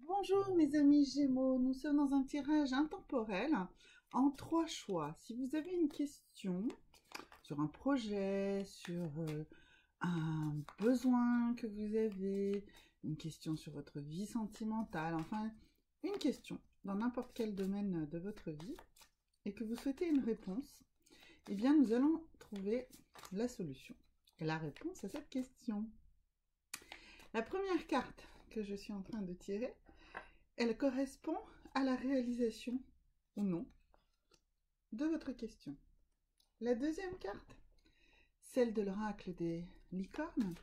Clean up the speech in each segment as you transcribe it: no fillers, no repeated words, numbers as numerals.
Bonjour mes amis Gémeaux, nous sommes dans un tirage intemporel en 3 choix. Si vous avez une question sur un projet, sur un besoin que vous avez, une question sur votre vie sentimentale, enfin une question dans n'importe quel domaine de votre vie et que vous souhaitez une réponse, eh bien nous allons trouver la solution et la réponse à cette question. La première carte que je suis en train de tirer, elle correspond à la réalisation ou non de votre question. La deuxième carte, celle de l'oracle des licornes.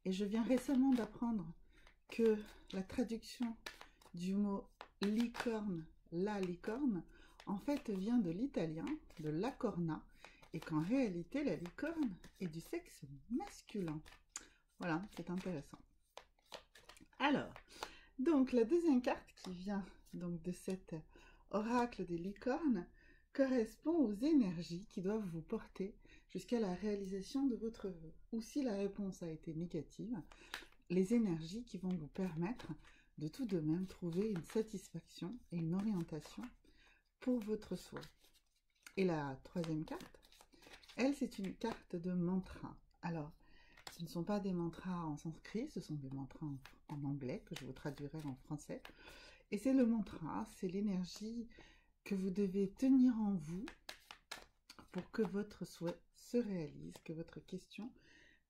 Et je viens récemment d'apprendre que la traduction du mot licorne, la licorne, en fait vient de l'italien, de la corna, et qu'en réalité la licorne est du sexe masculin. Voilà, c'est intéressant. Alors, donc la deuxième carte qui vient donc de cet oracle des licornes correspond aux énergies qui doivent vous porter jusqu'à la réalisation de votre vœu. Ou si la réponse a été négative, les énergies qui vont vous permettre de tout de même trouver une satisfaction et une orientation pour votre souhait. Et la troisième carte, elle, c'est une carte de mantra. Alors, ce ne sont pas des mantras en sanskrit, ce sont des mantras en anglais que je vous traduirai en français. Et c'est le mantra, c'est l'énergie que vous devez tenir en vous pour que votre souhait se réalise, que votre question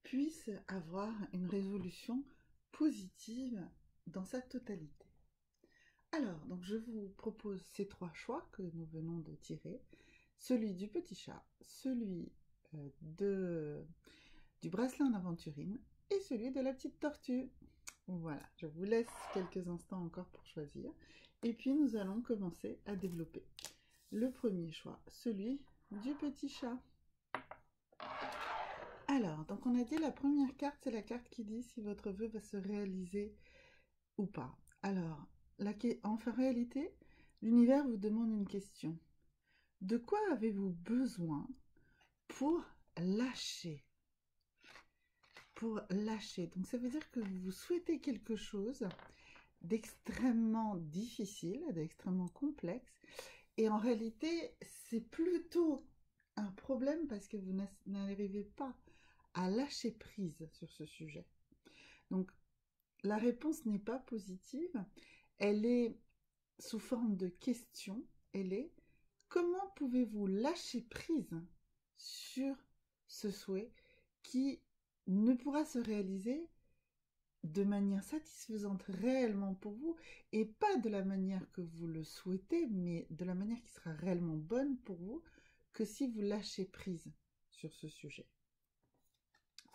puisse avoir une résolution positive dans sa totalité. Alors, donc je vous propose ces 3 choix que nous venons de tirer. Celui du petit chat, celui du bracelet en aventurine et celui de la petite tortue. Voilà, je vous laisse quelques instants encore pour choisir. Et puis nous allons commencer à développer le premier choix, celui du petit chat. Alors, donc on a dit la première carte, c'est la carte qui dit si votre vœu va se réaliser ou pas. Alors, en réalité, l'univers vous demande une question. De quoi avez-vous besoin pour lâcher? Pour lâcher. Donc ça veut dire que vous souhaitez quelque chose d'extrêmement difficile, d'extrêmement complexe. Et en réalité, c'est plutôt un problème parce que vous n'arrivez pas à lâcher prise sur ce sujet. Donc, la réponse n'est pas positive. Elle est sous forme de question. Elle est comment pouvez-vous lâcher prise sur ce souhait qui ne pourra se réaliser de manière satisfaisante réellement pour vous et pas de la manière que vous le souhaitez, mais de la manière qui sera réellement bonne pour vous que si vous lâchez prise sur ce sujet.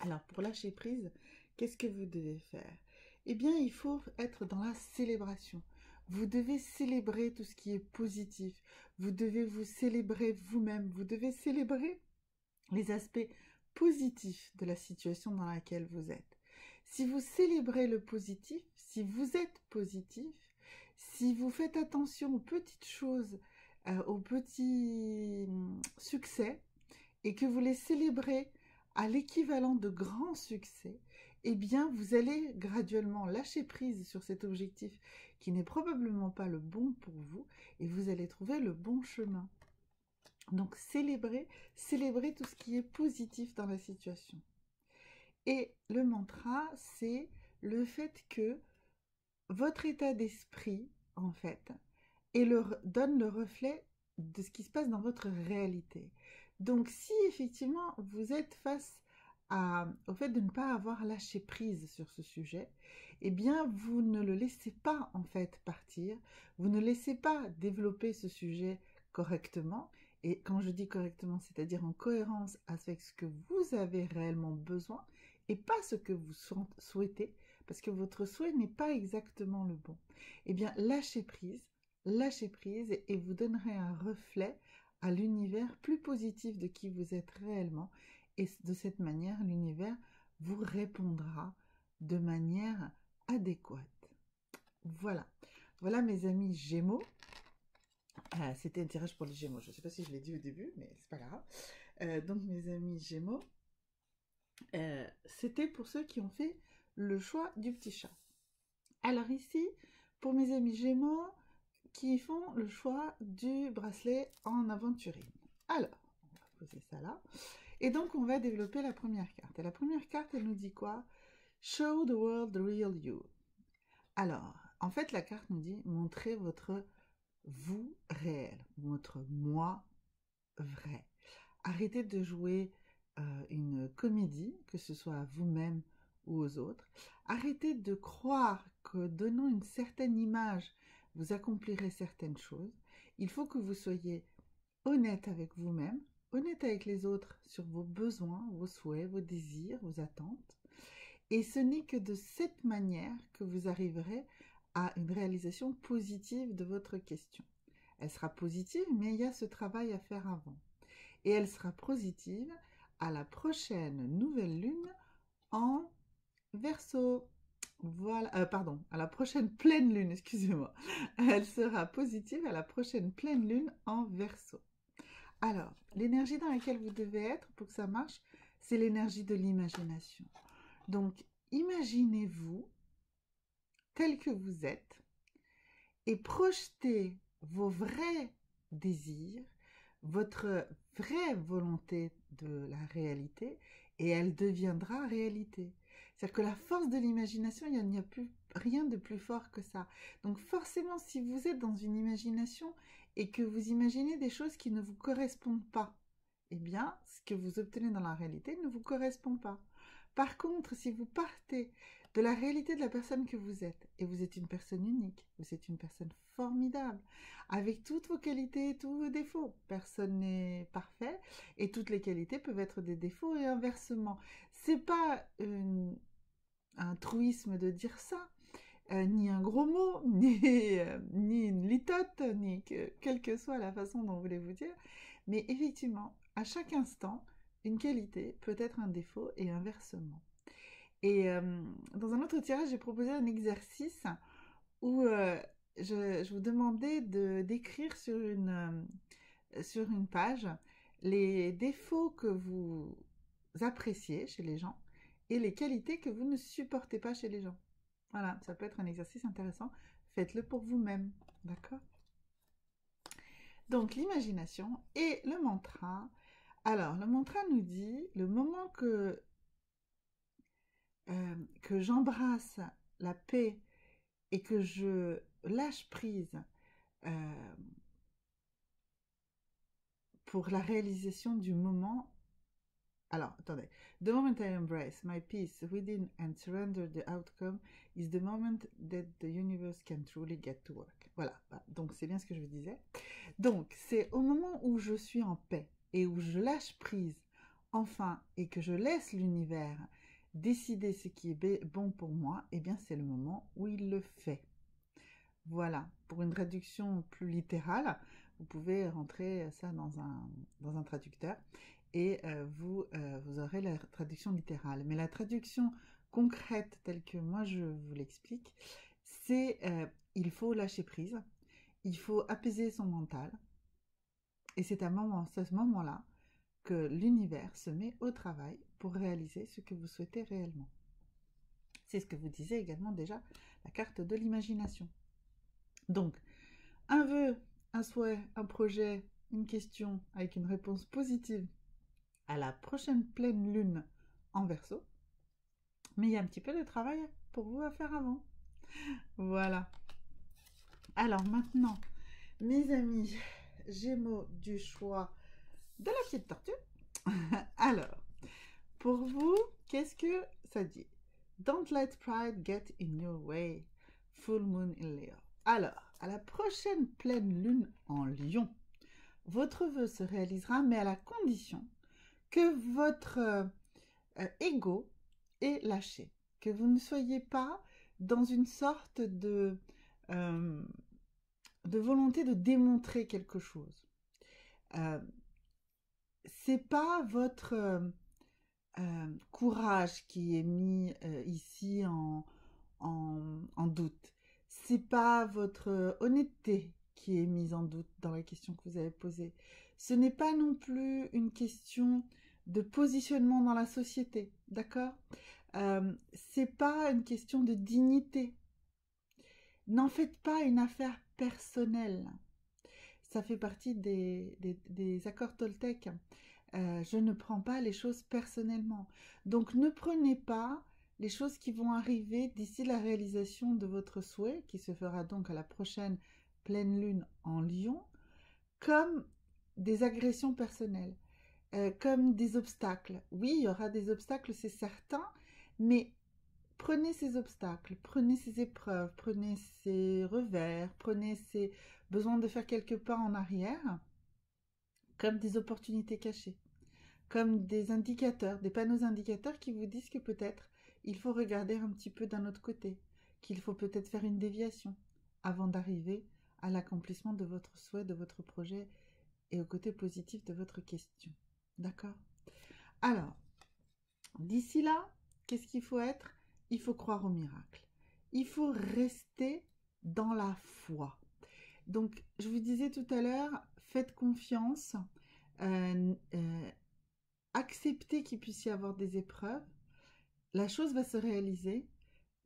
Alors, pour lâcher prise, qu'est-ce que vous devez faire? Eh bien, il faut être dans la célébration. Vous devez célébrer tout ce qui est positif. Vous devez vous célébrer vous-même. Vous devez célébrer les aspects positifs de la situation dans laquelle vous êtes. Si vous célébrez le positif, si vous êtes positif, si vous faites attention aux petites choses, aux petits succès, et que vous les célébrez à l'équivalent de grands succès, eh bien, vous allez graduellement lâcher prise sur cet objectif qui n'est probablement pas le bon pour vous, et vous allez trouver le bon chemin. Donc, célébrez tout ce qui est positif dans la situation. Et le mantra, c'est le fait que votre état d'esprit, en fait, donne le reflet de ce qui se passe dans votre réalité. Donc, si effectivement vous êtes face au fait de ne pas avoir lâché prise sur ce sujet, eh bien, vous ne le laissez pas, en fait, partir. Vous ne laissez pas développer ce sujet correctement. Et quand je dis correctement, c'est-à-dire en cohérence avec ce que vous avez réellement besoin et pas ce que vous souhaitez, parce que votre souhait n'est pas exactement le bon. Eh bien, lâchez prise et vous donnerez un reflet à l'univers plus positif de qui vous êtes réellement. Et de cette manière, l'univers vous répondra de manière adéquate. Voilà. Voilà mes amis Gémeaux. C'était un tirage pour les Gémeaux. Je ne sais pas si je l'ai dit au début, mais c'est pas grave. Donc mes amis Gémeaux, c'était pour ceux qui ont fait le choix du petit chat. Alors ici, pour mes amis Gémeaux qui font le choix du bracelet en aventurine. Alors, on va poser ça là. Et donc, on va développer la première carte. Et la première carte, elle nous dit quoi? Show the world the real you. Alors, en fait, la carte nous dit montrez votre vous réel, votre moi vrai. Arrêtez de jouer une comédie, que ce soit à vous-même ou aux autres. Arrêtez de croire que donnant une certaine image, vous accomplirez certaines choses. Il faut que vous soyez honnête avec vous-même, honnête avec les autres sur vos besoins, vos souhaits, vos désirs, vos attentes. Et ce n'est que de cette manière que vous arriverez à une réalisation positive de votre question. Elle sera positive, mais il y a ce travail à faire avant. Et elle sera positive à la prochaine nouvelle lune en Verseau. Voilà, pardon, à la prochaine pleine lune, excusez-moi. Elle sera positive à la prochaine pleine lune en Verseau. Alors, l'énergie dans laquelle vous devez être pour que ça marche, c'est l'énergie de l'imagination. Donc, imaginez-vous tel que vous êtes et projetez vos vrais désirs, votre vraie volonté de la réalité, et elle deviendra réalité. C'est-à-dire que la force de l'imagination, il n'y a plus rien de plus fort que ça. Donc forcément, si vous êtes dans une imagination et que vous imaginez des choses qui ne vous correspondent pas, eh bien, ce que vous obtenez dans la réalité ne vous correspond pas. Par contre, si vous partez de la réalité de la personne que vous êtes, et vous êtes une personne unique, vous êtes une personne formidable, avec toutes vos qualités et tous vos défauts. Personne n'est parfait, et toutes les qualités peuvent être des défauts et inversement. C'est pas un truisme de dire ça, ni un gros mot, ni une litote, quelle que soit la façon dont vous voulez vous dire, mais effectivement, à chaque instant, une qualité peut être un défaut et inversement. Et dans un autre tirage, j'ai proposé un exercice où je vous demandais d'écrire sur une page les défauts que vous appréciez chez les gens et les qualités que vous ne supportez pas chez les gens. Voilà, ça peut être un exercice intéressant. Faites-le pour vous-même, d'accord? Donc, l'imagination et le mantra. Alors, le mantra nous dit, le moment que j'embrasse la paix et que je lâche prise euh, pour la réalisation du moment. Alors, attendez. The moment I embrace my peace within and surrender the outcome is the moment that the universe can truly get to work. Voilà, donc c'est bien ce que je vous disais. Donc, c'est au moment où je suis en paix et où je lâche prise, enfin, et que je laisse l'univers décider ce qui est bon pour moi, eh bien, c'est le moment où il le fait. Voilà, pour une traduction plus littérale, vous pouvez rentrer ça dans un traducteur et vous aurez la traduction littérale. Mais la traduction concrète telle que moi je vous l'explique, c'est il faut lâcher prise, il faut apaiser son mental et c'est à ce moment-là que l'univers se met au travail pour réaliser ce que vous souhaitez réellement. C'est ce que vous disiez également déjà, la carte de l'imagination. Donc, un vœu, un souhait, un projet, une question avec une réponse positive à la prochaine pleine lune en Verseau. Mais il y a un petit peu de travail pour vous à faire avant. Voilà. Alors maintenant, mes amis Gémeaux du choix de la petite tortue. Alors, pour vous, qu'est-ce que ça dit? Don't let pride get in your way. Full moon in Leo. Alors, à la prochaine pleine lune en Lion, votre vœu se réalisera, mais à la condition que votre ego est lâché, que vous ne soyez pas dans une sorte de volonté de démontrer quelque chose. C'est pas votre courage qui est mis ici en doute. C'est pas votre honnêteté qui est mise en doute dans la question que vous avez posée. Ce n'est pas non plus une question de positionnement dans la société, d'accord? C'est pas une question de dignité. N'en faites pas une affaire personnelle. Ça fait partie des accords Toltec. Je ne prends pas les choses personnellement. Donc ne prenez pas les choses qui vont arriver d'ici la réalisation de votre souhait, qui se fera donc à la prochaine pleine lune en Lion, comme des agressions personnelles, comme des obstacles. Oui, il y aura des obstacles, c'est certain, mais prenez ces obstacles, prenez ces épreuves, prenez ces revers, prenez ces besoins de faire quelques pas en arrière, comme des opportunités cachées, comme des indicateurs, des panneaux indicateurs qui vous disent que peut-être il faut regarder un petit peu d'un autre côté, qu'il faut peut-être faire une déviation avant d'arriver à l'accomplissement de votre souhait, de votre projet et au côté positif de votre question. D'accord? Alors, d'ici là, qu'est-ce qu'il faut être? Il faut croire au miracle. Il faut rester dans la foi. Donc, je vous disais tout à l'heure, faites confiance, euh, euh, acceptez qu'il puisse y avoir des épreuves. La chose va se réaliser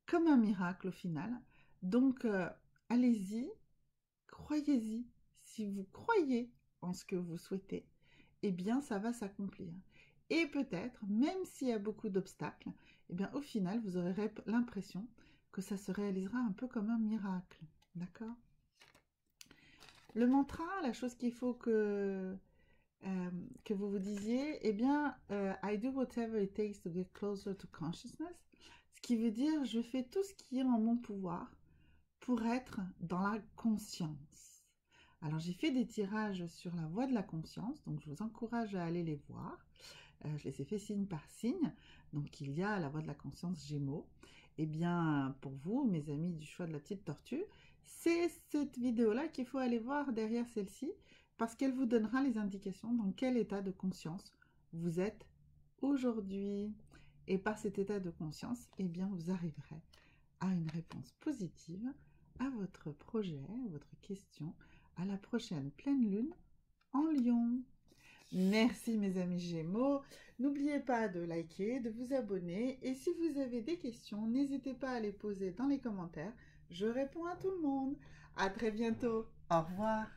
comme un miracle au final. Donc, allez-y, croyez-y. Si vous croyez en ce que vous souhaitez, eh bien, ça va s'accomplir. Et peut-être, même s'il y a beaucoup d'obstacles, eh bien, au final, vous aurez l'impression que ça se réalisera un peu comme un miracle. D'accord? Le mantra, la chose qu'il faut que vous vous disiez, eh bien, I do whatever it takes to get closer to consciousness. Ce qui veut dire, je fais tout ce qui est en mon pouvoir pour être dans la conscience. Alors, j'ai fait des tirages sur la voie de la conscience, donc je vous encourage à aller les voir. Je les ai fait signe par signe. Donc, il y a la voie de la conscience Gémeaux. Eh bien, pour vous, mes amis du choix de la petite tortue, c'est cette vidéo-là qu'il faut aller voir derrière celle-ci, parce qu'elle vous donnera les indications dans quel état de conscience vous êtes aujourd'hui. Et par cet état de conscience, eh bien, vous arriverez à une réponse positive à votre projet, à votre question, à la prochaine pleine lune en Lion. Merci mes amis Gémeaux. N'oubliez pas de liker, de vous abonner. Et si vous avez des questions, n'hésitez pas à les poser dans les commentaires. Je réponds à tout le monde. À très bientôt. Au revoir.